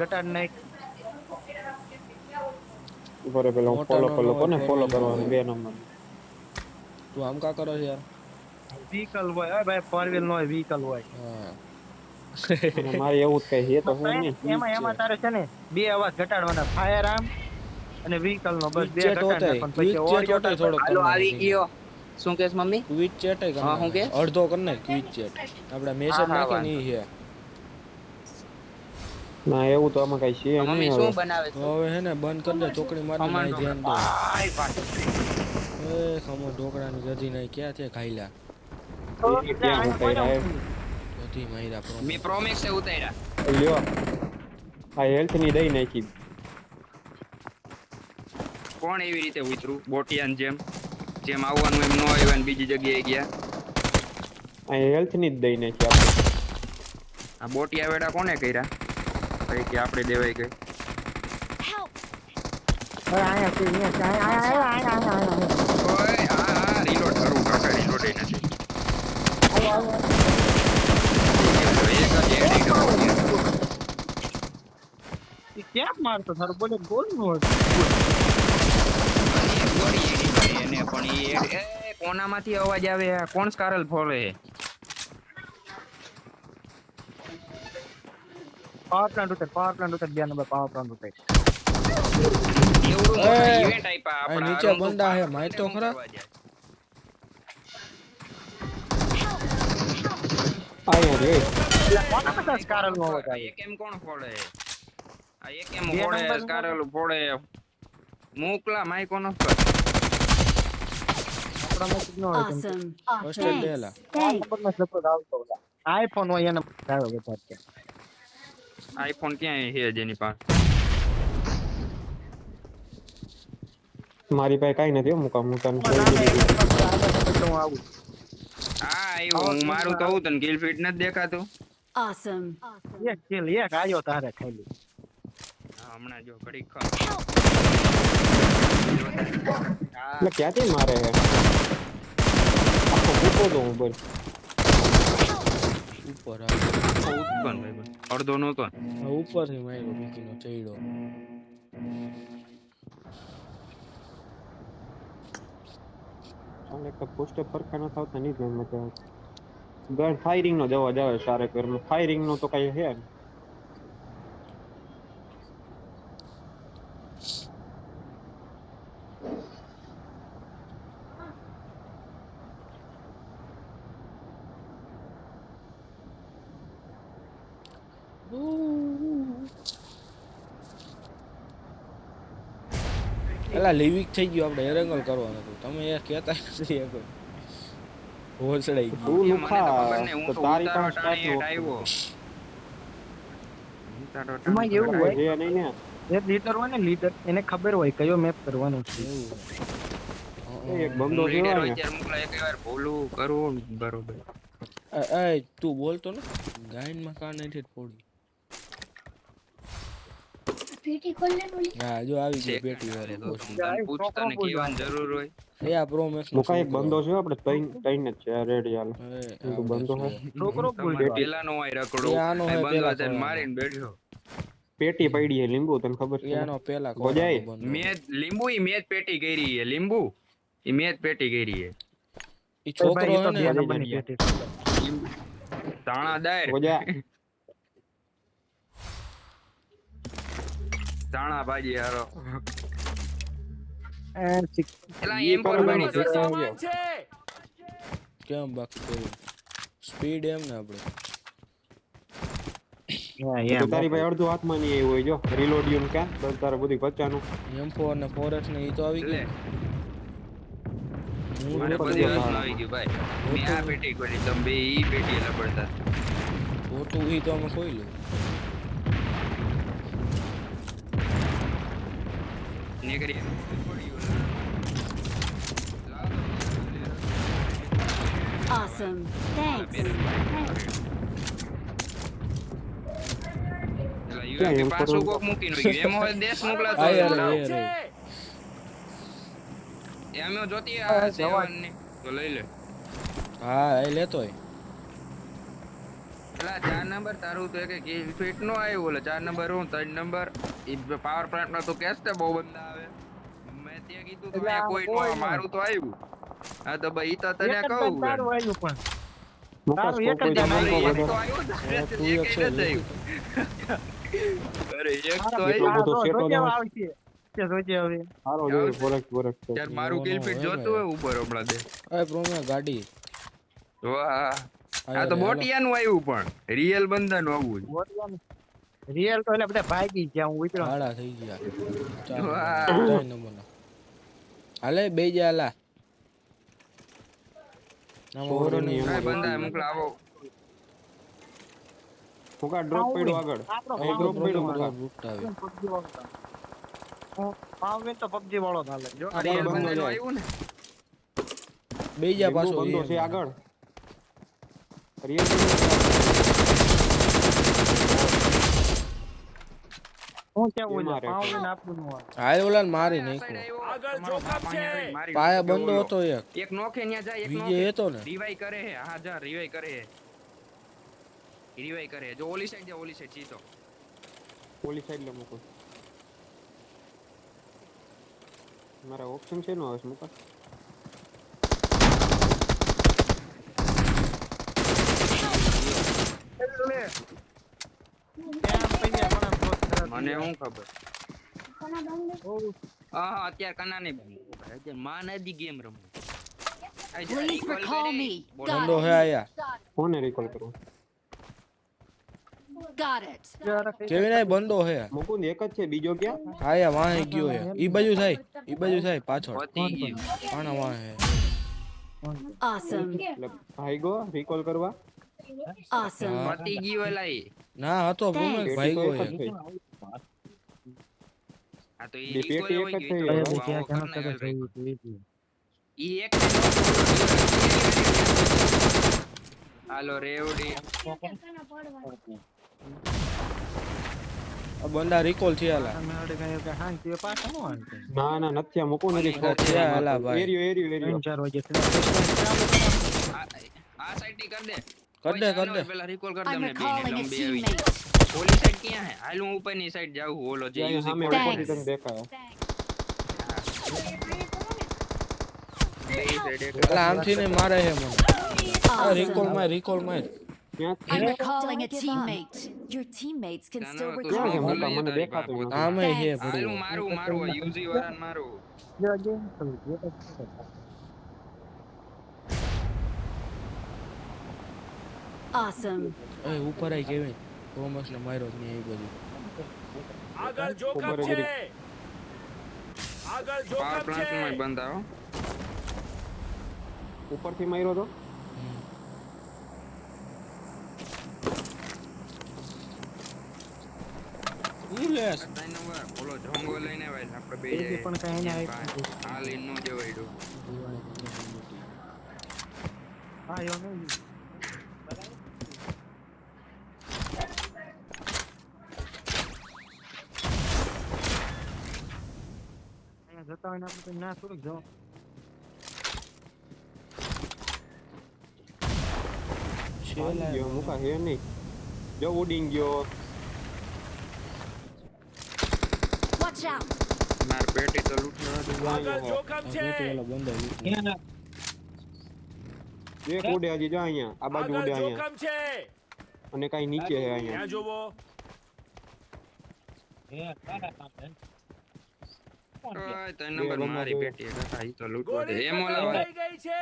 ઘટાડ નાખ. ઉપર પેલો મોટા ફોલો નો ન કરો હોય કોને ફોર ફોલો વ્હીલ નો કરવાનું હોય 2 નંબર. તું આમ કા કરો યાર. વ્હીકલ હોય ભાઈ, 4 વ્હીલ નો હોય, વ્હીકલ હોય. હા. અને મારે એવું જ કઈ છે તો હે નહીં. ઈ જ છે એમાં તારે છે ને બે અવાજ ઘટાડવાના, ફાયર આર્મ અને વ્હીકલ નો, બસ ક્વિક બે ચેટ ઘટાડ હોતાય નાખવાનું, ક્વિક પછી ચેટ ઓડિયો તાર હોતાય થોડો કર હાલો નાખે આવી ધીમો ગયો. શું કેસ મમ્મી? ક્વિક ચેટ કર હા હું નાખે કે? અડધો કર નાખ ક્વિક ચેટ આપણે હા મેસેજ હા નાખી ને વાંધો ઈ નહીં. હે ના એવું તો આમાં કઈ છે તો નહીં મમ્મી હવે. શું બનાવે તો છે? હવે હે ને બંધ કરી દે ચોકડી માર દે ખમણ નાઈ ઢોકળા. ધ્યાન દે ભાઈ ભાઈ. એ ખમો ઢોકળાની જજી નાઈ ક્યાં છે ખાઈલા એ ક્યાં ઉતાર્યા જજી માયરા મેં પ્રોમેક્સ પ્રોમેક્સ એ ઉતાર્યા. લ્યો આ હેલ્થ ની દઈ નાખી. કોણ એવી રીતે ઉતરું બોટિયાન જેમ જેમ આવવાનું એમ ન આવ્યા ને બીજી જગ્યાએ ગયા? આ હેલ્થ ની જ દઈ નાખી આપણે. આ બોટિયા વેડા કોને કર્યા? કઈ કે આપણે દેવાઈ ગઈ. અહીંયા છે, અહીંયા છે, અહીંયા. ઓય હા હા રીલોડ કરું કાકા, રીલોડ એ નથી. એક જ એડી બોટિયા. એ કેમ મારતો તારો બોલે ગોલ નો હોય. અને એક ગોળી એડી કરે એને પણ એ કોનામાંથી અવાજ આવે? કોણ સ્કારલ ફોલે? પાવર પ્લાન્ટ ઉતર, 2 નંબર પાવર પ્લાન્ટ ઉતર. એવડું એ મોટા ઇવેન્ટ આપ્યા આ આપણા નીચે હારું તો બંદા હે પાવર માર પ્લાન્ટ તો હું ખરા કરવા જાય? અહીંયા રે એટલે કોના બધા સ્કારલ નો અવાજ આ આવે? એક એમ કોણ ફોડે? આ એક એમ 2 ફોડે, નંબર સ્કારલ ફોડે. મોકલા માઈકો નો કર. આપણામાં જ ન હોય કેમ કે Awesome. ફર્સ્ટ એડ દેલા આ નંબરમાં સપોર્ટ આવતો હોય. આઈફોન હોય એના આવે વધારે. આઈફોન ક્યાં છે જેની પાસે? મારી પાસે કઈ નથી મુકામ મુકામ હું આવું. હા આવ્યો. હું મારું કહું તને કિલ ફીટ નથી દેખાતું? Awesome. એક કિલ એક આયો તારે ખાલી. હા હમણાં જો ઘડીક ખમ. હા એટલે ક્યાંથી મારે હે આખો મૂકો દો હું બોલ. ઉપર ઉત્પન્ન ભાઈ બસ. અડધો નહોતો. આ ઉપર થી માર્યો બીકીનો ચડ્યો અને એક પોસ્ટ પરખા ન થતા નહીં જ મજા ગન ફાયરિંગ નો જવા જાવે સારે પેરમાં ફાયરિંગ નો તો કઈ હે નહીં. એલા લિવિક થઈ ગયો આપણે એરેંગલ કરવાનું હતું તમે યાર કહેતા નથી એક હોસડાઈ ગઈ તું મને તો ખબર લુખા નહીં. હું તો તો તારી ઉતારો પાસે ટાણી સ્ટાર્ટ હેઠ નો આવ્યો. ઉતારો એમાં ટાણી એવું હોય, જે નહીં ને એક લીડર હોય ને, લીડર એને ખબર હોય કયો મેપ કરવાનો છે. એવું એક બંદો હું લીડર જેવા હોય ને ત્યારે મોકલા એક વાર ભૂલું કરું બરોબર. એ તું બોલતો ને ગાયનમાં કાન નથી પોડી હા જો આવી ગઈ પેટી વાળો તો બોસ તને પૂછતા ને કહેવાની જરૂર હોય. એ આ પ્રો મેક્સ નો મુકા એક બંદો છે આપણે ત્રણ જ છે આ રેડી હાલ એ તું બંદો હે છોકરો ભૂલ તમારે ગયો. પેલાનો હોય રખડો એ આનો હે બંધ પેલા હોય ત્યારે ખોળાનો. મારીને બેઠો. પેટી પડી હે લીંબુ તને ખબર છે ને? એનો પેલા ગોજાઈ કોનો બંધ મેં લીંબુ ઈ મેં જ પેટી કરી છે. લીંબુ ઈ મેં જ પેટી કરી છે. ઈ છોકરો ભાઈ, એ હે તો ને 2 નંબરની પેટી છે. દાણાદાર ગોજા દાણા ભાજી હારો. એલા ઈ એમ પર કરો બની ને, તો કેમ બાકી કર્યું સ્પીડ એમ ને આપણે તો તારી ભાઈ અડધું હાથમાં નહીં આવ્યું હોય જો રીલોડિયમ ક્યાં તો તારે બધી બચ્ચાનું M4 અને 4X ને ઈ તો આવી લે ગયું મને ઉપર બધી જો વસ્તુ તારા. આવી ગયું ભાઈ. મેં આ પેટી કરી તમે બે ઈ પેટી લબડતા. ખોટું ઈ તો અમે ખોઈ લે નીકળી Awesome. Thanks. એલા યુએમપી પાછું કોક મૂકીને ગયું. એમ હોય દેશ મોકલાતો હોય આ લાવ. યાર એમ જોતી આ સેવન ની તો લઈ લે. હા એ લેતો હોય પેલા 4 નંબર તારું તો એક કિલ ફિટ નો આવ્યું ઓલે 4 નંબર હું 3 નંબર ઈ પાવર પ્લાન્ટ માં તો કેસ તે બહુ બંદા આવે મેં ત્યાં કીધું તો એટલે અહીંયા આમાં કોઈ નો કોઈ મારું તો આવ્યું હા તો ભાઈ ઈ તો તને એક જ કહું તારું આવ્યું પણ મુકા તારું એક સ્કોપ જ હોય જણ તો આવ્યું. વધારે. એક તો આવ્યું તું એક એક છે જ આવ્યું અરે એક તો એટલો આવ્યું બધો સેટો જોજે ન હોય. આવશે કે જોજે હવે સારો જોઈએ ફોરેક્સ ફોરેક્સ તો. યાર મારું કિલ ફિટ હોય જોતું હોય ઉપર હમણાં દે અરે પ્રોમે ગાડી વાહ આ તો બોટિયાનું આવ્યું પણ રિયલ બંદાનું આવું રિયલ તો એટલે બધા ભાગી ગયા હું ઉતરો ભાડા થઈ ગયા ચાર વાહ. નંબરના હાલે બે જા હાલા આમાં ઓરો નહીં કાંઈ બંદા મોકલા આવો મુકા ડ્રોપ પડ્યો આગળ અહીં ડ્રોપ પડ્યો મુકા. પાવે તો PUBG વાળો ચાલે જો આ રિયલ બંદો બંદાનું જાય. આવ્યું ને બે જા એમનો પાછો બંદો એ છે આગળ રિયલ હું કેવું એમાં છે રે. પાવે ને આપવું નું હોય હાલ ઓલા મારી આ નાખ્યો side આવ્યો. તમારો બાપ અહીંયા આવી, મારી પાયા નાખ્યો બંધો ઓલો. હતો એક એક નોખે ન્યા જાય એક બીજે નોખે હતો ને રિવાઈ કરે હે હા જા રિવાઈ કરે હે રિવાઈ કરે હે. જો ઓલી સાઈડ જા ઓલી સાઈડ સીધો પોલીસ સાઈડ લે મુકો મારા ઓપ્શન છે નો આવે મુકા મને શું ખબર હા અત્યારે કના નહીં બની માં નદી ગેમ રમું આ જો Please recall recall કરી. me. બોલો. Got બંધો it. હે આયા કોને રિકોલ કરવું Got it. કેવી નાય બંધો હે મુકુંદ એક જ છે બીજો ક્યાં આયા વાહે ગયો હે ઈ બાજુ થાય પાછળ પતી ગયું આના વાહે Awesome. એટલે ભાઈગો રિકોલ કરવા Awesome. પતી ગયું એલા ઈ. ના હતો પ્રોમે પેટી ભાઈ તો ગયો એક હે જ થઈ આ તો ઈ બે recall પેટી હોય એક જ ગયું. થઈ. ઈ તો આવો કર નાખ્યો recall. ઈ એક ને હાલો રેવડી આ બંદા રિકોલ થયેલા ના ના નથી આ મુકું નથી અરે થયા હાલા ભાઈ એરિયો એરિયો આ સાઈડ ની કર દે કર દે, કર દે. પેલા recall કર દે I'm અમને બેયને, recalling a લંબી આવી. teammate. ઓલી સાઈડ ક્યાં હે હાલ હું ઉપરની સાઈડ જાઉં ઓલો જે અહીંયા યુઝ સામે Thanks. ઉપરથી તને દેખાય અલા આમથી ને મારે હે મને આ રિકોલ Awesome. માર ક્યાં I'm recalling a teammate. Your teammates can ના, still ના, તો recall ક્યાં recall છે? you. મોટા મને તારી દેખાતું બાપ. નથી. આમે હે Thanks. હાલ હું ભડું મારું યુઝી વાળાને મારું Awesome. એ ઉપર આઈ કેવી થોમસ ને માર્યો જ નહીં એ બધું આગળ જોખમ ખબર છે જ આગળ પાવર જોખમ પ્લાન્ટ માં છે બંધ આવો ઉપરથી માર્યો તો ઉલેસ ત્રણ નંબર ઓલો જોંગો લઈને ભાઈ આપણે બે એ પણ કાંઈ એને આવી. હાલ ઈ નો જવાય ડો જતા હોય ને આપણે ના થોડુંક જવા ગયો મુકા હે નહીં જો ઉડીને ગયો Watch out. માર પેટી તો લૂંટવા દે આગળ જોખમ છે ઓલો બંદો એક ઉડે હજી જો અહીંયા આ બાજુ ઉડે આગળ અહીંયા જોખમ છે અને કઈ નીચે હે અહીંયા ત્યાં જોવો ઓય ત્રણ નંબર બે મારી બંદા પેટી કાકા ઈ તો લૂંટવા દે ગોળી એમ ખતમ ઓલા થઈ ગઈ છે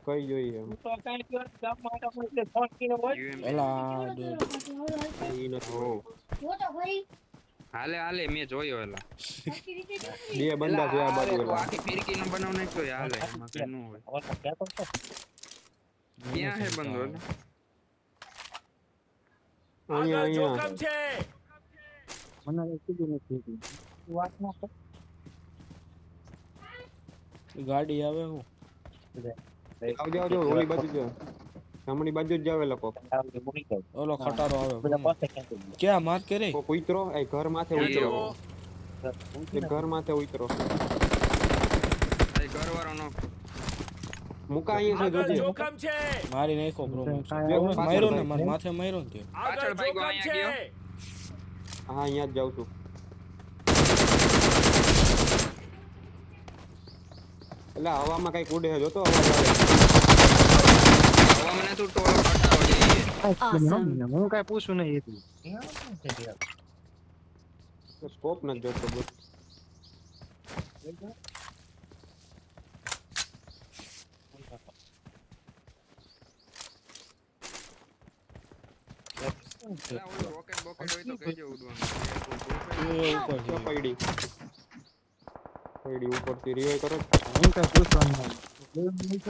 કઈ જોઈએ એમ ઓલા ઈ નથી ઓ હાલે હાલે મેં જોયો એલા બે બંદા છે આ બાજુ તો એલા. આખી ફિરકી નો બનાવ નાખ્યો હાલે એમાં કઈ નો હોય ક્યાં હે બંધો એલા અહીંયા આગળ જોખમ અહીંયા છે મને કીધું નથી ગાડી આવે હું આવજો આવજો ઓલી બાજુ જો જમણી બાજુ જ જાવે લોકો ઓલો ખટારો આવે ક્યાં માર કે રે કોક ઉતરો એ ઘર માથે ત્યાં ઉતરો જોવો. એ ઘર માથે ઉતરો એ ઘરવાળો નો મુકા અહીંયા છે આગળ જોજે જોખમ છે મારી નાખો બ્રો પાછળ માર્યો ને ભાઈ. મારા માથે માર્યો ને તે આગળ ભાઈ જોખમ અહીંયા છે ગયો. હા અહીંયા જ જાઉં છું એટલે હવામાં કઈક ઉડે છે જોતો અવાજ આવે હવે મને તું ટોળો હટાવો જોઈએ. Awesome. હું કઈ પૂછું નહીં એટલું સ્કોપ નથી જોતો બસ પેલા ઓલું રોકેટ બોકેટ હોય તો કહેજો ઉડવાનું. એ ઉપર તો છે પડી પડી ઉપરથી રિવાઈ કરો હું કઈ પૂછવાનું નહીં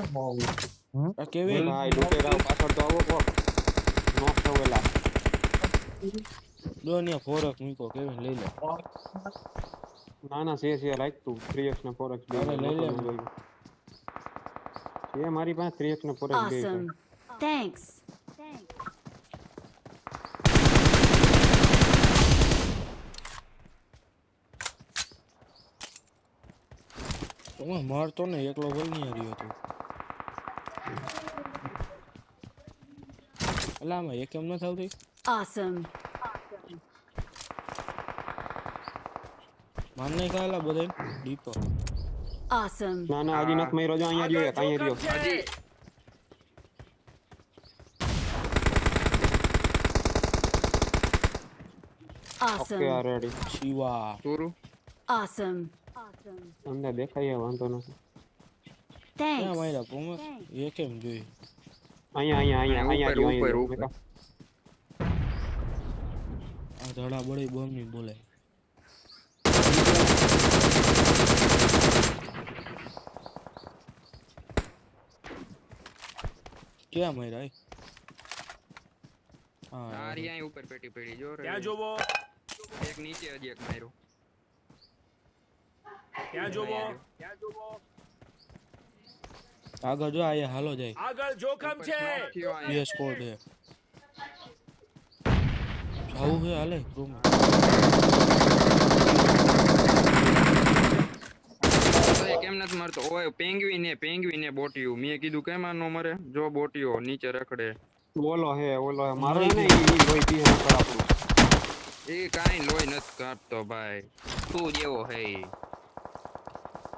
આ કેવી ભાઈ લૂટેરાઓ પાછળ તો આવો કોક નોક થવેલા દોનિયા ફોરક મૂકો કેવી લઈ લે ના ના છે રાખ તું 3x ને 4x બે અરે લઈ લે. છે મારી પાસે 3x ને 4x બે છે Awesome. Thanks. તમે મારતો ને એકલો બોલ નહીં રહ્યો તું અલા આમાં એક એમ ન થતી Awesome. માર નહીં ખાયેલા બધા ડીપો Awesome. ના ના હજી નથી માર્યો જો અહીંયા રહ્યો એક અહીંયા રહ્યો જોખમ છે ઓકે Awesome. આ રેડી શિવા સુરું Awesome. અંદર દેખાય વાંધો નથી ક્યાં Thanks. માર્યા પોમસ એ કેમ જોઈ અહીંયા અહીંયા અહીંયા ઉપર, અહીંયા રહ્યો, ઉપર, અહીંયા આ ધડા બળી બોમ ની બોલે ક્યાં માર્યા હા તારી અહીં ઉપર પેટી પડી જો રે. ત્યાં જોવો એક નીચે હજી એક માર્યો. ત્યાં જોવો ત્યાં જોવો આગળ જો આયા હાલો જાય આગળ જોખમ છે knock થયો અહીંયા. બે સ્કોર છે આવું છે હાલે રૂમ તો એ કેમ નથી મરતો? ઓય પેંગ્વિન ને બોટિયું. મેં કીધું કેમ આ નો મરે? જો બોટિયો નીચે રખડે. ઓલો હે મારો હે ને ઈ લોહી પીએ નકર આપણું એ કાઈ લોહી નથી કાપતો ભાઈ. તું જેવો હે ઈ.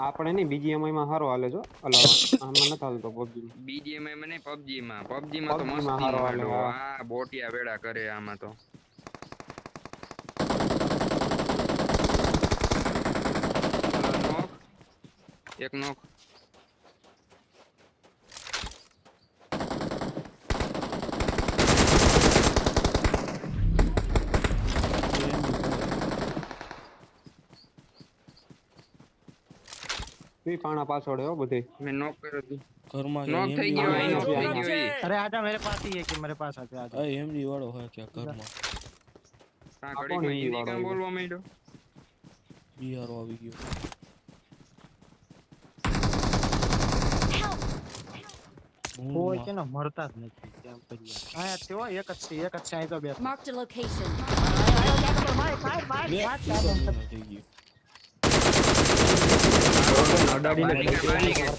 આપણે નહીં બીજી એમઆઈ માં સારો હાલે છો અલા આમાં નથી હાલતો પબજી BGMI માં નહીં, PUBG માં તો PUBG માં મસ્તી હારો હાલે, હાલો. હા. આ બોટિયા વેડા કરે આમાં તો. knock. એક knock. ઈ પાણા પાછળ હે હો બધે મેં knock કર્યો તું. ઘરમાં knock થઈ ગયો, આગળ અહીં knock થઈ જોખમ ગયો છે ઈ. અરે આજા मेरे पास ही है कि मेरे पास आजा आजा એમડી વાળો હોય કે ઘરમાં કાં આ ઘડીકમાં કોણ હિન્દી હિન્દી કાં વાળો બોલવા માંડ્યો? બિહારો આવી ગયો કોઈ કે ના મરતા જ નથી કેમ કરીએ આયા તેઓ એક જ છે અહીં તો બે Marked a location. બે થઈ ગયું અડાડીને મારી ગઈ.